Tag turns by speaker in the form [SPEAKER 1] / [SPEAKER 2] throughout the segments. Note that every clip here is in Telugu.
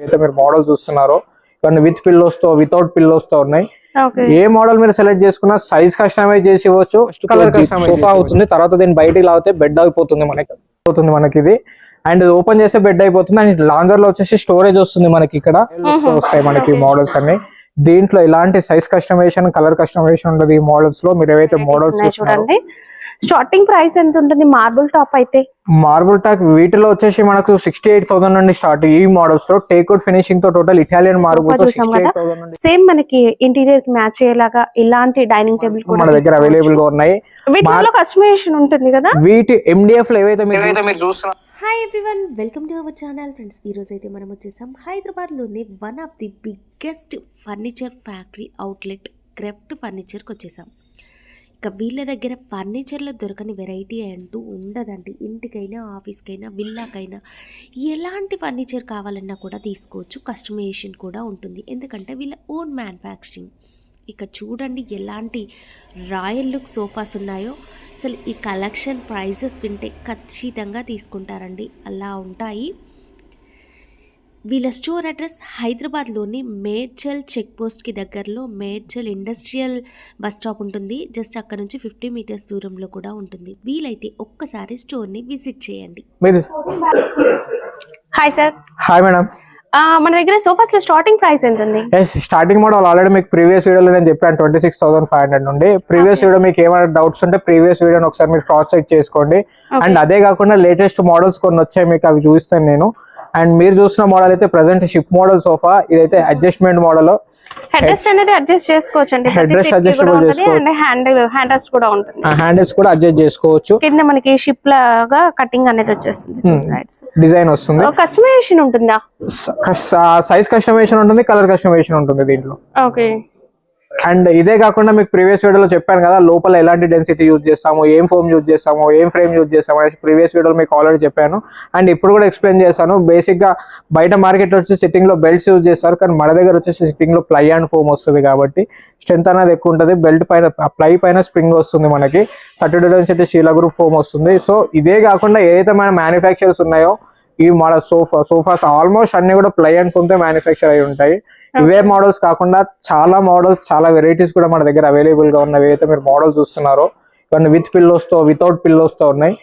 [SPEAKER 1] అయితే మీరు మోడల్ చూస్తున్నారో ఇవన్నీ విత్ పిల్లోస్ తో వితౌట్ పిల్లోస్ తో ఉన్నాయి. ఏ మోడల్ మీరు సెలెక్ట్ చేసుకున్నా సైజ్ కస్టమైజ్ చేసి ఇవ్వచ్చు, కలర్ కస్టమైజ్ సోఫా అవుతుంది. తర్వాత దీన్ని బయటికి లాగితే బెడ్ అయిపోతుంది మనకి ఇది. అండ్ ఓపెన్ చేస్తే బెడ్ అయిపోతుంది. అండ్ లాంజర్ లో వచ్చేసి స్టోరేజ్ వస్తుంది మనకి. ఇక్కడ వస్తాయి మనకి మోడల్స్ అన్ని. దీంట్లో ఇలాంటి సైజ్ కస్టమైజేషన్ కలర్ కస్టమైజేషన్ ఉంటుంది ఈ మోడల్స్ లో. మీరు ఏవైతే మోడల్స్
[SPEAKER 2] చూడండి, స్టార్టింగ్ ప్రైస్ ఎంత ఉంటుంది? మార్బుల్ టాప్ అయితే
[SPEAKER 1] మార్బుల్ టాప్ వీటిలో వచ్చేసి మనకు 68,000 నుండి స్టార్ట్. ఈ మోడల్స్ లో టేక్అవుట్ ఫినిషింగ్ తో టోటల్ ఇటాలియన్ మార్బుల్
[SPEAKER 2] సేమ్ మనకి ఇంటీరియర్ కి మ్యాచ్ అయ్యేలాగా ఇలాంటి డైనింగ్ టేబుల్ కూడా
[SPEAKER 1] మన దగ్గర అవైలబుల్ గా ఉన్నాయి.
[SPEAKER 2] వీటిలో కస్టమైజేషన్ ఉంటుంది కదా.
[SPEAKER 1] వీటి MDF లో ఏవైతే మీరు చూస్తున్నారు.
[SPEAKER 3] Hi everyone, welcome to our channel friends. ఈరోజు అయితే మనం వచ్చేసాం హైదరాబాద్లోని one of the biggest furniture factory outlet Craft ఫర్నిచర్కి వచ్చేసాం. ఇక వీళ్ళ దగ్గర ఫర్నిచర్లో దొరకని వెరైటీ అంటూ ఉండదండి. ఇంటికైనా ఆఫీస్కైనా విల్లాకైనా ఎలాంటి ఫర్నిచర్ కావాలన్నా కూడా తీసుకోవచ్చు. కస్టమైజేషన్ కూడా ఉంటుంది, ఎందుకంటే వీళ్ళ ఓన్ మ్యానుఫ్యాక్చరింగ్. ఇక్కడ చూడండి ఎలాంటి రాయల్ లుక్ సోఫాస్ ఉన్నాయో. అసలు ఈ కలెక్షన్ ప్రైసెస్ వింటే ఖచ్చితంగా తీసుకుంటారండి, అలా ఉంటాయి. వీళ్ళ స్టోర్ అడ్రస్ హైదరాబాద్లోని మేడ్చల్ చెక్ పోస్ట్కి దగ్గరలో మేడ్చల్ ఇండస్ట్రియల్ బస్ స్టాప్ ఉంటుంది. జస్ట్ అక్కడ నుంచి 50 మీటర్స్ దూరంలో కూడా ఉంటుంది. వీలైతే ఒక్కసారి స్టోర్ని విజిట్ చేయండి.
[SPEAKER 2] Hi sir.
[SPEAKER 1] Hi madam.
[SPEAKER 2] మన దగ్గర సోఫాస్ లో స్టార్టింగ్ ప్రైస్ ఎంత ఉంది?
[SPEAKER 1] స్టార్టింగ్ మోడల్ ఆల్రెడీ మీకు ప్రీవియస్ వీడియోలో నేను చెప్పాను 26,500 నుండి. ప్రీవియస్ వీడియో మీకు ఏమైనా డౌట్స్ ఉంటే ప్రీవియస్ వీడియోని ఒకసారి మీరు క్రాస్ చెక్ చేసుకోండి. అండ్ అదే కాకుండా లేటెస్ట్ మోడల్స్ కొన్ని వచ్చాయి, మీకు అవి చూస్తాను నేను. అండ్ మీరు చూసిన మోడల్ అయితే ప్రెసెంట్ షిప్ మోడల్ సోఫా. ఇదైతే అడ్జస్ట్మెంట్ మోడల్.
[SPEAKER 2] హెడ్ రెస్ట్ అనేది అడ్జస్ట్ చేసుకోవచ్చు అండి.
[SPEAKER 1] హెడ్ రెస్ట్ అడ్జస్టబుల్ చేసుకోవచ్చు.
[SPEAKER 2] హ్యాండ్ రెస్ట్ కూడా ఉంటుంది.
[SPEAKER 1] హ్యాండ్ రెస్ట్ కూడా అడ్జస్ట్ చేసుకోవచ్చు.
[SPEAKER 2] కింద మనకి షిప్ లాగా కటింగ్ అనేది వచ్చేస్తుంది. సైడ్స్
[SPEAKER 1] డిజైన్ వస్తుంది.
[SPEAKER 2] కస్టమైజేషన్ ఉంటుందా?
[SPEAKER 1] సైజ్ కస్టమైజేషన్ ఉంటుంది, కలర్ కస్టమైజేషన్ ఉంటుంది దీంట్లో.
[SPEAKER 2] ఓకే.
[SPEAKER 1] అండ్ ఇదే కాకుండా మీకు ప్రీవియస్ వీడియోలో చెప్పాను కదా, లోపల ఎలాంటి డెన్సిటీ యూజ్ చేస్తాము, ఏం ఫోమ్ యూజ్ చేస్తాము, ఏం ఫ్రేమ్ యూజ్ చేస్తాము అనేసి ప్రీవియస్ వీడియోలో మీకు ఆల్రెడీ చెప్పాను. అండ్ ఇప్పుడు కూడా ఎక్స్ప్లెయిన్ చేశాను. బేసిక్ గా బయట మార్కెట్ లో వచ్చి సిట్టింగ్ లో బెల్ట్స్ యూజ్ చేస్తారు, కానీ మన దగ్గర వచ్చేసి సిట్టింగ్ లో ప్లై అండ్ ఫోమ్ వస్తుంది కాబట్టి స్ట్రెంత్ అనేది ఎక్కువ ఉంటుంది. బెల్ట్ పైన ప్లై పైన స్ప్రింగ్ వస్తుంది మనకి. 32 డెన్సిటీ షీలా గ్రూప్ ఫోమ్ వస్తుంది. సో ఇదే కాకుండా ఏదైతే మన మ్యానుఫ్యాక్చర్స్ ఉన్నాయో ఈ మన సోఫాస్ ఆల్మోస్ట్ అన్ని కూడా ప్లై అండ్ ఫోమ్ తో మ్యానుఫ్యాక్చర్ అయి ఉంటాయి. ఇవే మోడల్స్ కాకుండా చాలా మోడల్స్, చాలా వెరైటీస్ కూడా మన దగ్గర అవైలబుల్ గా ఉన్నవి. అయితే మీరు మోడల్ చూస్తున్నారో ఇవన్నీ విత్ పిల్లోస్ తో వితౌట్ పిల్లోస్ తో ఉన్నాయి.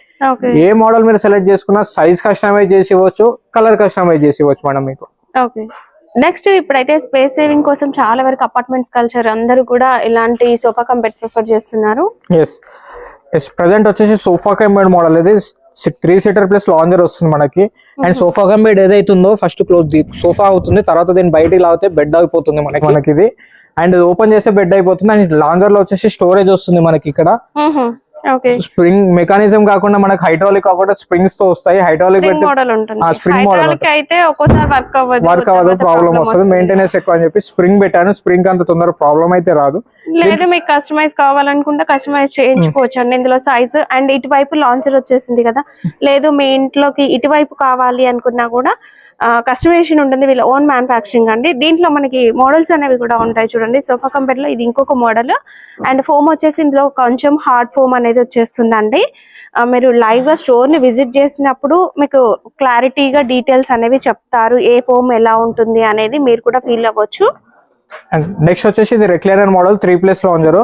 [SPEAKER 1] ఏ మోడల్ మీరు సెలెక్ట్ చేసుకున్నా సైజ్ కస్టమైజ్ చేసి ఇవ్వచ్చు, కలర్ కస్టమైజ్ చేసి ఇవ్వచ్చు మేడం మీకు.
[SPEAKER 2] నెక్స్ట్ ఇప్పుడైతే స్పేస్ సేవింగ్ కోసం చాలా వరకు అపార్ట్మెంట్స్ కల్చర్ అందరూ కూడా ఇలాంటి సోఫా కమ్ బెడ్ ప్రిఫర్ చేస్తున్నారు.
[SPEAKER 1] ఎస్ ప్రెసెంట్ వచ్చేసి సోఫా కమ్ బెడ్ మోడల్ ఇది 3 సీటర్ ప్లస్ లాంజర్ వస్తుంది మనకి. అండ్ సోఫా కమ్ బెడ్ ఏదైతుందో ఫస్ట్ క్లోజ్ సోఫా అవుతుంది. తర్వాత దీన్ని బయటికి లాగితే బెడ్ అయిపోతుంది మనకి ఇది. అండ్ ఓపెన్ చేస్తే బెడ్ అయిపోతుంది. అండ్ లాంజర్ లో వచ్చేసి స్టోరేజ్ వస్తుంది మనకి. ఇక్కడ స్ప్రింగ్ మెకానిజం కాకుండా మనకి హైడ్రాలిక్ కాకుండా స్ప్రింగ్స్ తో వస్తాయి. హైడ్రాలిక్ స్ప్రింగ్ మోడల్
[SPEAKER 2] అయితే ఒక్కోసారి వర్క్
[SPEAKER 1] అవ్వదు, ప్రాబ్లమ్ వస్తుంది. మెయింటెనెన్స్ ఎక్కువ అని చెప్పి స్ప్రింగ్ పెట్టాను. స్ప్రింగ్ అంత తొందరగా ప్రాబ్లం అయితే రాదు.
[SPEAKER 2] లేదు మీకు కస్టమైజ్ కావాలనుకుంటే కస్టమైజ్ చేయించుకోవచ్చు అండి ఇందులో సైజ్. అండ్ ఇటువైపు లాంచర్ వచ్చేసింది కదా, లేదు మీ ఇంట్లోకి ఇటువైపు కావాలి అనుకున్నా కూడా కస్టమైజేషన్ ఉంటుంది. వీళ్ళ ఓన్ మ్యానుఫ్యాక్చరింగ్ అండి. దీంట్లో మనకి మోడల్స్ అనేవి కూడా ఉంటాయి. చూడండి సోఫా కంపెనీ లో ఇది ఇంకొక మోడల్. అండ్ ఫోమ్ వచ్చేసి ఇందులో కొంచెం హార్డ్ ఫోమ్ అనేది వచ్చేస్తుందండి. మీరు లైవ్ గా స్టోర్ ని విజిట్ చేసినప్పుడు మీకు క్లారిటీగా డీటెయిల్స్ అనేవి చెప్తారు, ఏ ఫోమ్ ఎలా ఉంటుంది అనేది మీరు కూడా ఫీల్ అవ్వచ్చు.
[SPEAKER 1] అండ్ నెక్స్ట్ వచ్చేసి ఇది recliner model 3+ lounger.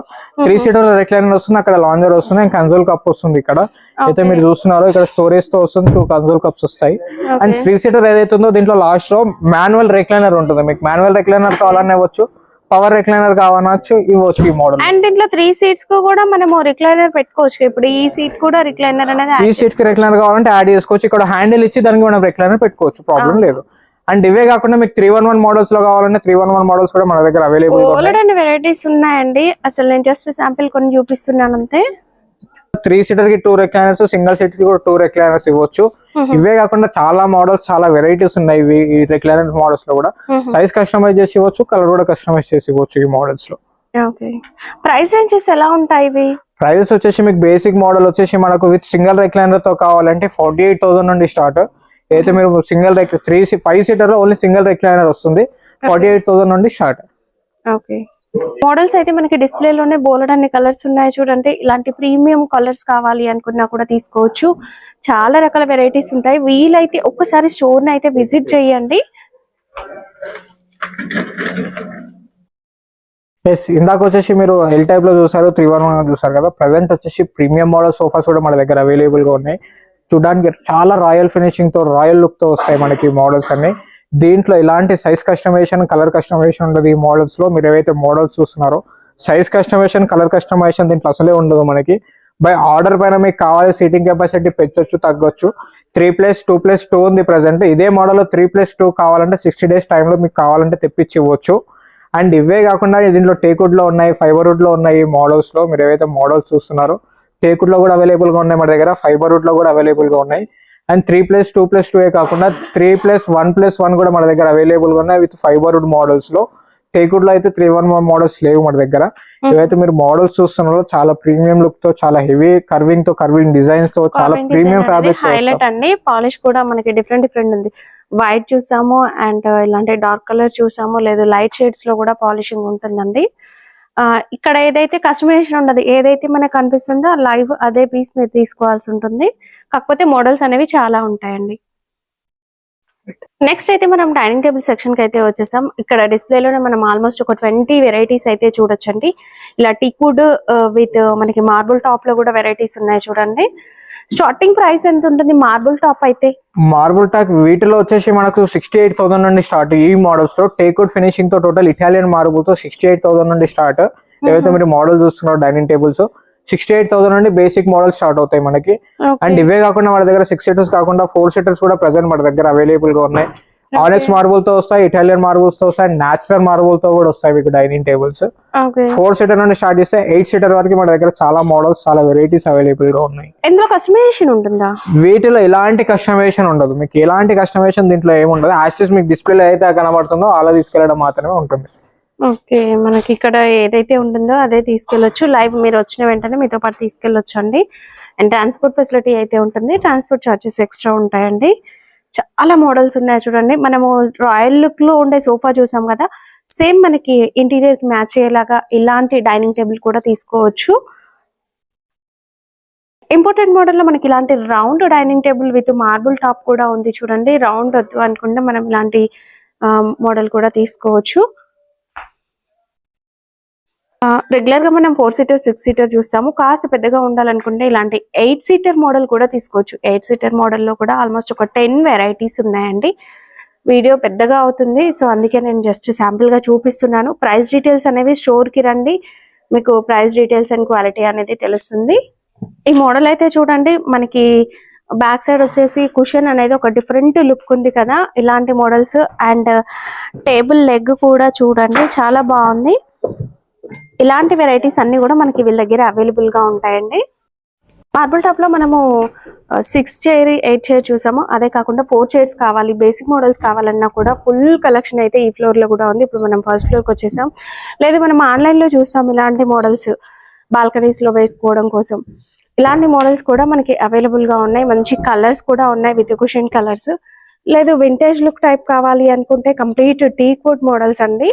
[SPEAKER 1] 3 seater recliner వస్తుంది, అక్కడ లాంజర్ వస్తుంది, అండ్ కన్సోల్ కప్ వస్తుంది. ఇక్కడ అయితే మీరు చూస్తున్నారు ఇక్కడ స్టోరేజ్ తో వస్తుంది, 2 కన్సోల్ కప్స్ వస్తాయి. అండ్ 3 సీటర్ ఏదైతుందో దీంట్లో లాస్ట్ లో మాన్యువల్ రెక్లైనర్ ఉంటుంది. మీకు మాన్యువల్ రెక్లైనర్ కావాలనే ఇవ్వచ్చు, పవర్ రెక్లైనర్ కావచ్చు ఇవ్వచ్చు ఈ మోడల్.
[SPEAKER 2] అండ్ దీంట్లో 3 సీట్స్ కు కూడా మనము రిక్లైనర్ పెట్టుకోవచ్చు. ఇప్పుడు ఈ సీట్ కూడా రిక్లైనర్ అనేది,
[SPEAKER 1] ఈ సీట్ కి రిక్లైనర్ కావాలంటే యాడ్ చేసుకోవచ్చు. ఇక్కడ హ్యాండిల్ ఇచ్చి దానికి మనం రిక్లైనర్ పెట్టుకోవచ్చు, ప్రాబ్లం లేదు. అండ్ ఇవే కాకుండా మీకు 311 మోడల్స్ లో కావాలంటే 311 మోడల్స్ కూడా మన దగ్గర అవైలబుల్
[SPEAKER 2] ఆల్రెడీ వెరైటీస్ ఉన్నాయండి. అసలు నేను జస్ట్ శాంపిల్ కొన్ని చూపిస్తున్నాను అంతే.
[SPEAKER 1] 3 సీటర్ కి 2 రెక్లైనర్స్, సింగిల్ సీట్ కి కూడా 2 రెక్లైనర్స్ ఇవ్వచ్చు. ఇవే కాకుండా చాలా మోడల్స్, చాలా వెరైటీస్ ఉన్నాయి ఈ రెక్లైనర్ మోడల్స్ లో కూడా. సైజ్ కస్టమైజ్ చేసి ఇవ్వచ్చు, కలర్ కూడా కస్టమైజ్ చేసి ఇవ్వచ్చు ఈ మోడల్స్ లో.
[SPEAKER 2] ప్రైస్ రేంజెస్ ఎలా ఉంటాయి?
[SPEAKER 1] ప్రైస్ వచ్చేసి మీకు బేసిక్ మోడల్ వచ్చేసి మనకు విత్ సింగిల్ రెక్లైనర్ తో కావాలంటే 48,000 నుండి స్టార్ట్. అయితే మీరు సింగిల్ 5 సీటర్ లో ఓన్లీ సింగిల్ రెక్లైనర్ వస్తుంది, 48,000 నుండి స్టార్ట్.
[SPEAKER 2] మోడల్స్ అయితే మనకి డిస్ప్లే లోనే బోలెడన్ని కలర్స్ ఉన్నాయి. చూడండి ఇలాంటి ప్రీమియం కలర్స్ కావాలి అనుకున్నా కూడా తీసుకోవచ్చు. చాలా రకాల వెరైటీస్ ఉంటాయి. వీలైతే ఒక్కసారి స్టోర్ ని అయితే విజిట్ చేయండి.
[SPEAKER 1] ఎస్, ఇందాక వచ్చేసి మీరు ఎల్ టైప్ లో చూసారు, 311 చూసారు కదా. ప్రజెంట్ వచ్చేసి ప్రీమియం మోడల్ సోఫాస్ కూడా మన దగ్గర అవైలబుల్ గా ఉన్నాయి. చూడడానికి చాలా రాయల్ ఫినిషింగ్ తో, రాయల్ లుక్ తో వస్తాయి మనకి మోడల్స్ అన్ని. దీంట్లో ఇలాంటి సైజ్ కస్టమైజేషన్, కలర్ కస్టమైజేషన్ ఉండదు ఈ మోడల్స్ లో. మీరు ఏవైతే మోడల్స్ చూస్తున్నారో సైజ్ కస్టమైజేషన్, కలర్ కస్టమైజేషన్ దీంట్లో అసలే ఉండదు మనకి. బై ఆర్డర్ పైన మీకు కావాలి సీటింగ్ కెపాసిటీ పెంచొచ్చు, తగ్గొచ్చు. 3+2+2 ఉంది ప్రజెంట్. ఇదే మోడల్ 3+2 కావాలంటే 60 days టైంలో మీకు కావాలంటే తెప్పించి ఇవ్వచ్చు. అండ్ ఇవే కాకుండా దీంట్లో టేక్వుడ్ లో ఉన్నాయి, ఫైబర్వుడ్ లో ఉన్నాయి మోడల్స్ లో. మీరు ఏవైతే మోడల్స్ చూస్తున్నారో టేక్వుడ్ లో కూడా అవైలబుల్ గా ఉన్నాయి మన దగ్గర, ఫైబర్వుడ్ లో కూడా అవైలబుల్ గా ఉన్నాయి. అండ్ 3+2+2 కాకుండా 3+1+1 కూడా మన దగ్గర అవైలబుల్ గా ఉన్నాయి విత్ ఫైబర్వుడ్ మోడల్స్ లో. టేక్వుడ్ లో అయితే 311 మోడల్స్ లేవు మన దగ్గర. ఇవైతే మీరు మోడల్స్ చూస్తున్నారో చాలా ప్రీమియం లుక్ తో, చాలా హెవీ కర్వింగ్ తో, కర్వింగ్ డిజైన్స్ తో, చాలా ప్రీమియం ఫ్యాబ్రిక్
[SPEAKER 2] హైలైట్ అండి. పాలిష్ కూడా మనకి డిఫరెంట్ ఉంది. వైట్ చూసాము అండ్ ఇలాంటి డార్క్ కలర్ చూసాము, లేదు లైట్ షేడ్స్ లో కూడా పాలిషింగ్ ఉంటుందండి. ఇక్కడ ఏదైతే కస్టమైజేషన్ ఉండదు, ఏదైతే మనకు కనిపిస్తుందో లైవ్ అదే పీస్ మీరు తీసుకోవాల్సి ఉంటుంది. కాకపోతే మోడల్స్ అనేవి చాలా ఉంటాయండి. నెక్స్ట్ అయితే మనం డైనింగ్ టేబుల్ సెక్షన్ కి అయితే వచ్చేసాం. ఇక్కడ డిస్ప్లేలోనే మనం ఆల్మోస్ట్ ఒక 20 వెరైటీస్ అయితే చూడొచ్చండి. ఇలా టీక్వుడ్ విత్ మనకి మార్బుల్ టాప్ లో కూడా వెరైటీస్ ఉన్నాయి చూడండి. స్టార్టింగ్ ప్రైస్ ఎంత ఉంటుంది మార్బుల్ టాప్ అయితే?
[SPEAKER 1] మార్బుల్ టాప్ వీటిలో వచ్చేసి మనకు 68,000 నుండి స్టార్ట్. ఈ మోడల్స్ లో టేక్వుడ్ ఫినిషింగ్ తో, టోటల్ ఇటాలియన్ మార్బుల్ తో 68,000 నుండి స్టార్ట్. ఏవైతే మీరు మోడల్ చూస్తున్నారో డైనింగ్ టేబుల్స్ 68,000 నుండి బేసిక్ మోడల్ స్టార్ట్ అవుతాయి మనకి. అండ్ ఇవే కాకుండా మన దగ్గర 6 seaters కాకుండా 4 seaters కూడా ప్రెసెంట్ మన దగ్గర అవైలబుల్ గా ఉన్నాయి. ఆనెక్స్ మార్బుల్ తో వస్తాయి, ఇటాలియన్ మార్బుల్స్ తో వస్తాయి, నేచురల్ మార్బుల్ తో కూడా వస్తాయి మీకు డైనింగ్ టేబుల్స్. 4 seater నుండి స్టార్ట్ చేస్తే 8 seater వరకు మన దగ్గర చాలా మోడల్స్, చాలా వెరైటీస్ అవైలబుల్ గా ఉన్నాయి.
[SPEAKER 2] ఇందులో కస్టమైజేషన్ ఉంటుందా?
[SPEAKER 1] వీటిలో ఎలాంటి కస్టమైజేషన్ ఉండదు. మీకు ఎలాంటి కస్టమైజేషన్ దీంట్లో ఏముండదు. యాక్సెస్ మీకు డిస్ప్లే అయితే కనబడుతుందో అలా తీసుకెళ్లడం మాత్రమే ఉంటుంది.
[SPEAKER 2] ఓకే, మనకి ఇక్కడ ఏదైతే ఉంటుందో అదే తీసుకెళ్లొచ్చు. లైవ్ మీరు వచ్చిన వెంటనే మీతో పాటు తీసుకెళ్లొచ్చు అండి. అండ్ ట్రాన్స్పోర్ట్ ఫెసిలిటీ అయితే ఉంటుంది. ట్రాన్స్పోర్ట్ చార్జెస్ ఎక్స్ట్రా ఉంటాయండి. చాలా మోడల్స్ ఉన్నాయి చూడండి. మనము రాయల్ లుక్ లో ఉండే సోఫా చూసాం కదా, సేమ్ మనకి ఇంటీరియర్ కి మ్యాచ్ అయ్యేలాగా ఇలాంటి డైనింగ్ టేబుల్ కూడా తీసుకోవచ్చు. ఇంపోర్టెడ్ మోడల్ లో మనకి ఇలాంటి round dining table with marble top కూడా ఉంది చూడండి. రౌండ్ వద్దు అనుకుంటే మనం ఇలాంటి మోడల్ కూడా తీసుకోవచ్చు. రెగ్యులర్ గా మనం 4 seater 6 seater చూస్తాము. కాస్త పెద్దగా ఉండాలనుకుంటే ఇలాంటి 8 seater మోడల్ కూడా తీసుకోవచ్చు. 8 seater మోడల్ లో కూడా ఆల్మోస్ట్ ఒక 10 వెరైటీస్ ఉన్నాయండి. వీడియో పెద్దగా అవుతుంది, సో అందుకే నేను జస్ట్ శాంపుల్ గా చూపిస్తున్నాను. ప్రైస్ డీటెయిల్స్ అనేవి స్టోర్ కి రండి, మీకు ప్రైస్ డీటెయిల్స్ అండ్ క్వాలిటీ అనేది తెలుస్తుంది. ఈ మోడల్ అయితే చూడండి, మనకి బ్యాక్ సైడ్ వచ్చేసి కుషన్ అనేది ఒక డిఫరెంట్ లుక్ ఉంది కదా, ఇలాంటి మోడల్స్. అండ్ టేబుల్ లెగ్ కూడా చూడండి, చాలా బాగుంది. ఇలాంటి వెరైటీస్ అన్ని కూడా మనకి వీళ్ళ దగ్గర అవైలబుల్ గా ఉంటాయండి. మార్బుల్ టాప్ లో మనము 6 chair 8 chair చూసాము. అదే కాకుండా 4 chairs కావాలి, బేసిక్ మోడల్స్ కావాలన్నా కూడా ఫుల్ కలెక్షన్ అయితే ఈ ఫ్లోర్ లో కూడా ఉంది. ఇప్పుడు మనం ఫస్ట్ ఫ్లోర్ కి వచ్చేసాం. లేదా మనం ఆన్లైన్ లో చూస్తాం ఇలాంటి మోడల్స్ బాల్కనీస్ లో వేసుకోవడం కోసం. ఇలాంటి మోడల్స్ కూడా మనకి అవైలబుల్ గా ఉన్నాయి. మంచి కలర్స్ కూడా ఉన్నాయి విత్ కుషన్ కలర్స్. లేదు వింటేజ్ లుక్ టైప్ కావాలి అనుకుంటే కంప్లీట్ టీక్వుడ్ మోడల్స్ అండి.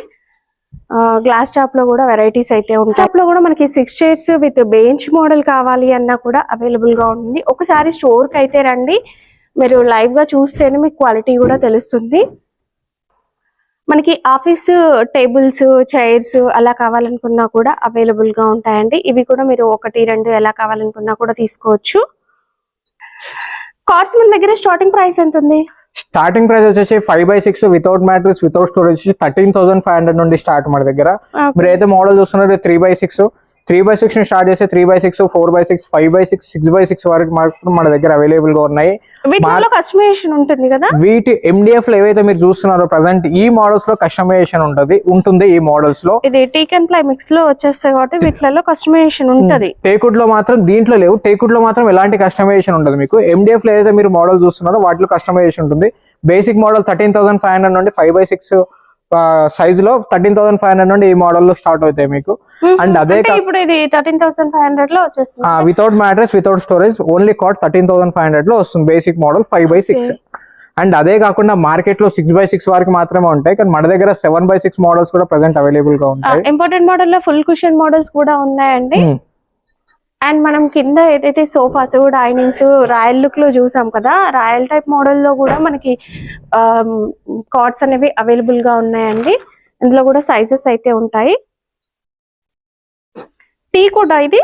[SPEAKER 2] గ్లాస్ టాప్ లో కూడా వెరైటీస్ అయితే ఉంటాయి. టాప్ లో కూడా మనకి 6 chairs విత్ బెంచ్ మోడల్ కావాలి అన్నా కూడా అవైలబుల్ గా ఉంది. ఒకసారి స్టోర్ కి అయితే రండి, మీరు లైవ్ గా చూస్తేనే మీకు క్వాలిటీ కూడా తెలుస్తుంది. మనకి ఆఫీస్ టేబుల్స్, చైర్స్ అలా కావాలనుకున్నా కూడా అవైలబుల్ గా ఉంటాయండి. ఇవి కూడా మీరు 1 2 ఎలా కావాలనుకున్నా కూడా తీసుకోవచ్చు. కార్డ్స్ మన దగ్గర స్టార్టింగ్ ప్రైస్ ఎంత ఉంది?
[SPEAKER 1] స్టార్టింగ్ ప్రైస్ వచ్చేసి 5/6 వితౌట్ మ్యాట్రిక్స్, వితౌట్ స్టోరేజ్ 13,500 నుండి స్టార్ట్ మన దగ్గర. మీరు అయితే మోడల్ చూస్తున్నారు 3/6 ని స్టార్ట్ చేస్తే 3/6, 4/6, 5/6, 6/6 వరకు మాత్రం మన దగ్గర అవైలబుల్ గా ఉన్నాయి.
[SPEAKER 2] కస్టమైజేషన్ ఉంటుంది కదా.
[SPEAKER 1] వీటి MDF లో ఏవైతే మీరు చూస్తున్నారో ప్రెసెంట్ ఈ మోడల్స్ లో కస్టమైజేషన్ ఉంటుంది. ఈ మోడల్స్ లో
[SPEAKER 2] ఇది టీక్ అండ్ ప్లై మిక్స్ లో వచ్చేస్తాయి కాబట్టి వీటిలో కస్టమైజేషన్ ఉంటుంది.
[SPEAKER 1] టేక్వుడ్ లో మాత్రం దీంట్లో లేవు. టేక్వుడ్ లో మాత్రం ఎలాంటి కస్టమైజేషన్ ఉండదు. మీకు MDF లో ఏదైతే మీరు మోడల్ చూస్తున్నారో వాటిలో కస్టమైజేషన్ ఉంటుంది. బేసిక్ మోడల్ 13,500 నుండి 5/6 సైజ్ లో 13,500 నుండి ఈ మోడల్ లో స్టార్ట్ అవుతాయి మీకు. అండ్ అదే
[SPEAKER 2] ఇప్పుడు ఇది 13,500 లో వచ్చేస్తుంది.
[SPEAKER 1] Without mattress, without storage, only cot 13,500 లో వస్తుంది బేసిక్ మోడల్ 5/6. అండ్ అదే కాకుండా మార్కెట్ లో 6/6 వరకు మాత్రమే ఉంటాయి, కానీ మన దగ్గర 7/6 మోడల్స్ కూడా ప్రెసెంట్ అవైలబుల్ గా ఉంటాయి.
[SPEAKER 2] ఇంపార్టెంట్ మోడల్ లో ఫుల్ కుషన్ మోడల్స్ కూడా ఉన్నాయండి. అండ్ మనం కింద ఏదైతే సోఫాస్, డైనింగ్స్ రాయల్ లుక్ లో చూసాం కదా, రాయల్ టైప్ మోడల్ లో కూడా మనకి కార్డ్స్ అనేవి అవైలబుల్ గా ఉన్నాయండి. ఇందులో కూడా సైజెస్ అయితే ఉంటాయి. టీకుడ్ ఇది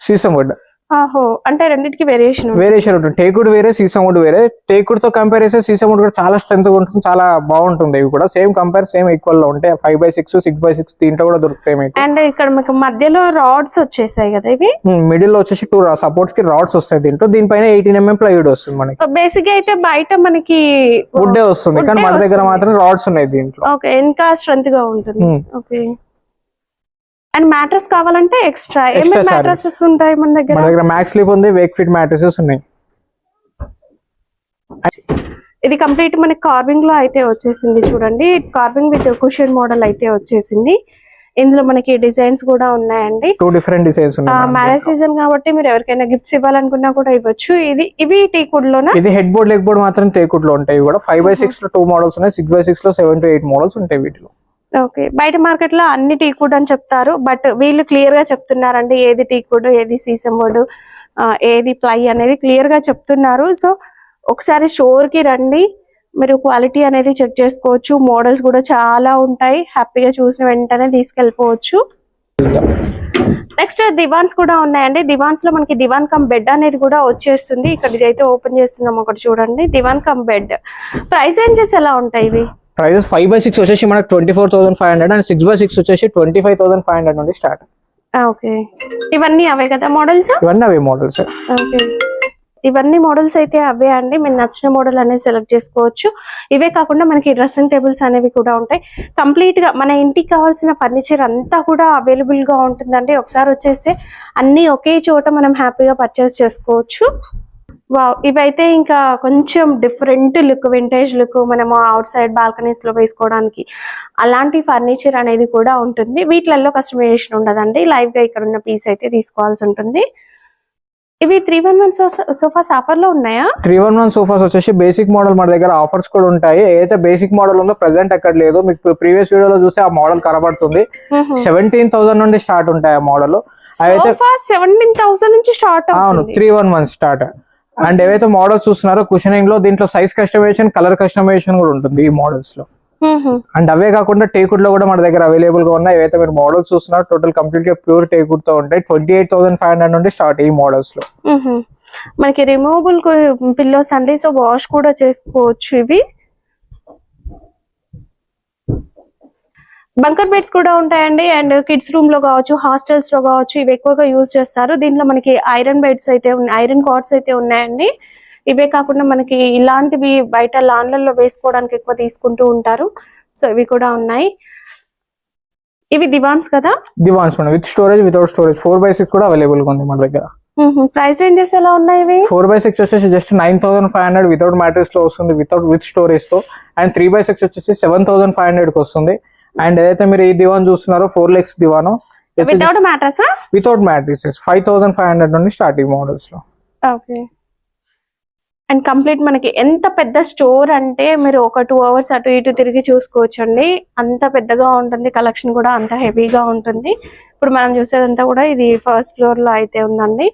[SPEAKER 1] సీసం వుడ్
[SPEAKER 2] ఆహో, అంటే రెండింటికి వేరియేషన్
[SPEAKER 1] వేరియేషన్ ఉంటుంది. టేకుడ్ వేరే, సీసం వుడ్ వేరే. టేకుడ్ తో కంపేర్ చేస్తే సీసం వుడ్ కూడా చాలా స్ట్రెంత్ ఉంటుంది, చాలా బాగుంటుంది. ఇవి కూడా సేమ్ ఈక్వల్ లో ఉంటాయి. 5x6, 6x6 దీంట్లో కూడా దొరుకుతాయి మీకు.
[SPEAKER 2] అండ్ ఇక్కడ మీకు మధ్యలో రాడ్స్ వచ్చేసాయి కదా, ఇవి
[SPEAKER 1] మిడిల్ లో వచ్చేసి 2 సపోర్ట్స్ కి రాడ్స్ వస్తాయి. దీంట్లో దీనిపైన 18mm ప్లైవుడ్ వస్తుంది మనకి.
[SPEAKER 2] బేసిక్ గా అయితే బయట మనకి
[SPEAKER 1] వుడ్ వస్తుంది, కానీ మన దగ్గర మాత్రం రాడ్స్ ఉన్నాయి దీంట్లో.
[SPEAKER 2] ఓకే, ఇంకా స్ట్రెంత్ గా ఉంటుంది. ఓకే, అండ్ మ్యాట్రెస్ కావాలంటే ఎక్స్ట్రా ఏమేమి మ్యాట్రెసెస్ ఉంటాయి మన దగ్గర?
[SPEAKER 1] మన దగ్గర మ్యాక్స్ స్లీప్ ఉంది, వేక్ ఫిట్ మ్యాట్రెసెస్ ఉన్నాయి.
[SPEAKER 2] ఇది కంప్లీట్ మనకి కార్వింగ్ లో అయితే వచ్చేసింది చూడండి. కార్వింగ్ విత్ కుషన్ మోడల్ అయితే వచ్చేసింది. ఇందులో మనకి డిజైన్స్ కూడా ఉన్నాయండి.
[SPEAKER 1] 2 డిఫరెంట్ డిజైన్స్ ఉన్నాయి.
[SPEAKER 2] మ్యారేజ్ సీజన్ కాబట్టి మీరు ఎవరికైనా గిఫ్ట్స్ ఇవ్వాలనుకున్నా కూడా ఇవ్వచ్చు. ఇవి టీకుడ్ లోనా?
[SPEAKER 1] ఇది హెడ్ బోర్డ్, లెగ్ బోర్డ్ మాత్రం టేకుడ్ లో ఉంటాయి. కూడా 5x6 లో 2 మోడల్స్ ఉన్నాయి, 6x6 లో 7 to 8 మోడల్స్ ఉంటాయి వీటిలో.
[SPEAKER 2] ఓకే, బయట మార్కెట్ లో అన్ని టీకుడ్ అని చెప్తారు, బట్ వీళ్ళు క్లియర్ గా చెప్తున్నారండి ఏది టీకుడ్, ఏది సీసం వుడ్, ఏది ప్లై అనేది క్లియర్ గా చెప్తున్నారు. సో ఒకసారి స్టోర్ కి రండి, మీరు క్వాలిటీ అనేది చెక్ చేసుకోవచ్చు. మోడల్స్ కూడా చాలా ఉంటాయి, హ్యాపీగా చూసిన వెంటనే తీసుకెళ్ళిపోవచ్చు. నెక్స్ట్ దివాన్స్ కూడా ఉన్నాయండి. దివాన్స్ లో మనకి దివాన్ కమ్ బెడ్ అనేది కూడా వచ్చేస్తుంది. ఇక్కడ ఇదైతే ఓపెన్ చేస్తున్నాం, ఒకటి చూడండి. దివాన్ కమ్ బెడ్ ప్రైస్ రేంజెస్ ఎలా ఉంటాయి ఇవి?
[SPEAKER 1] ప్రైజెస్ 5x6 వచ్చేసి మనకు 24,500 అండ్ 6x6 వచ్చేసి 25,500 నుండి స్టార్ట్.
[SPEAKER 2] ఓకే, ఇవన్నీ అవే కదా మోడల్స్?
[SPEAKER 1] ఇవన్నీ అవే మోడల్స్.
[SPEAKER 2] ఓకే, ఇవన్నీ మోడల్స్ అయితే అవే అండి. మీరు నచ్చిన మోడల్ అనేది సెలెక్ట్ చేసుకోవచ్చు. ఇవే కాకుండా మనకి డ్రెస్సింగ్ టేబుల్స్ అనేవి కూడా ఉంటాయి. కంప్లీట్ గా మన ఇంటికి కావాల్సిన ఫర్నిచర్ అంతా కూడా అవైలబుల్ గా ఉంటుందండి. ఒకసారి వచ్చేస్తే అన్ని ఒకే చోట మనం హ్యాపీగా పర్చేస్ చేసుకోవచ్చు. వావ్, ఇవైతే ఇంకా కొంచెం డిఫరెంట్ లుక్, వింటేజ్ లుక్, మనము అవుట్ సైడ్ బాల్కనీస్ లో వేసుకోవడానికి అలాంటి ఫర్నిచర్ అనేది కూడా ఉంటుంది. వీటిలలో కస్టమైజేషన్ ఉండదండి, లైవ్ గా ఇక్కడ ఉన్న పీస్ అయితే తీసుకోవాల్సి ఉంటుంది. ఇవి 311 సోఫాస్ ఆఫర్ లో ఉన్నాయా?
[SPEAKER 1] 311 సోఫాస్ వచ్చేసి బేసిక్ మోడల్ మన దగ్గర ఆఫర్స్ కూడా ఉంటాయి. ఏదైతే బేసిక్ మోడల్ ఉందో ప్రెసెంట్ ఎక్కడ లేదు, మీకు ప్రీవియస్ వీడియోలో చూస్తే ఆ మోడల్ కనబడుతుంది. 17,000 నుండి స్టార్ట్ ఉంటాయి ఆ మోడల్. అయితే
[SPEAKER 2] 17,000 నుంచి స్టార్ట్.
[SPEAKER 1] అవును, 311 స్టార్ట్. అండ్ ఏవైతే మోడల్స్ చూస్తున్నారో కుషనింగ్ లో దీంట్లో సైజ్ కస్టమైజేషన్, కలర్ కస్టమైజేషన్ కూడా ఉంటుంది ఈ మోడల్స్ లో. అండ్ అవే కాకుండా టేకుడ్ లో కూడా మన దగ్గర అవైలబుల్ గా ఉన్నాయి. ఏవైతే మీరు మోడల్స్ చూస్తున్నారో టోటల్ కంప్లీట్ గా ప్యూర్ టేకుడ్ తో ఉంటాయి. 28,500 నుండి స్టార్ట్ ఈ మోడల్స్ లో.
[SPEAKER 2] మనకి రిమూవబుల్ పిల్లోస్ అండి, సో వాష్ కూడా చేసుకోవచ్చు. ఇవి బంకర్ బెడ్స్ కూడా ఉంటాయండి. అండ్ కిడ్స్ రూమ్ లో కావచ్చు, హాస్టల్స్ లో కావచ్చు, ఇవి ఎక్కువగా యూజ్ చేస్తారు. దీంట్లో మనకి ఐరన్ బెడ్స్ అయితే ఉన్నాయి, ఐరన్ కార్డ్స్ అయితే ఉన్నాయండి. ఇవే కాకుండా మనకి ఇలాంటివి బయట లాన్లలో వేసుకోవడానికి ఎక్కువ తీసుకుంటూ ఉంటారు. సో ఇవి కూడా ఉన్నాయి. ఇవి దివాన్స్ కదా?
[SPEAKER 1] Divans with storage, without storage 4x6 కూడా అవైలబుల్ గా ఉంది మన దగ్గర.
[SPEAKER 2] ప్రైస్ రేంజెస్ ఎలా ఉన్నాయి ఇవి?
[SPEAKER 1] 4x6 వచ్చేసి జస్ట్ 9,500 వితౌట్ మ్యాట్రెస్ లో వస్తుంది, విత్ స్టోరేజ్ తో. అండ్ 3x6 వచ్చేసి 7,500 కి వస్తుంది. అండ్ ఏదైతే మీరు ఈ దివాన్ చూస్తున్నారో 4 legs divan
[SPEAKER 2] without mattress,
[SPEAKER 1] without mattresses 5,500 నుండి స్టార్టింగ్ మోడల్స్ లో.
[SPEAKER 2] ఓకే, అండ్ కంప్లీట్ మనకి ఎంత పెద్ద స్టోర్ అంటే మీరు ఒక 2 hours అటు ఇటు తిరిగి చూసుకోవచ్చండి. అంత పెద్దగా ఉంటుంది, కలెక్షన్ కూడా అంత హెవీగా ఉంటుంది. ఇప్పుడు మనం చూసేదంతా కూడా ఇది ఫస్ట్ ఫ్లోర్ లో అయితే ఉందండి.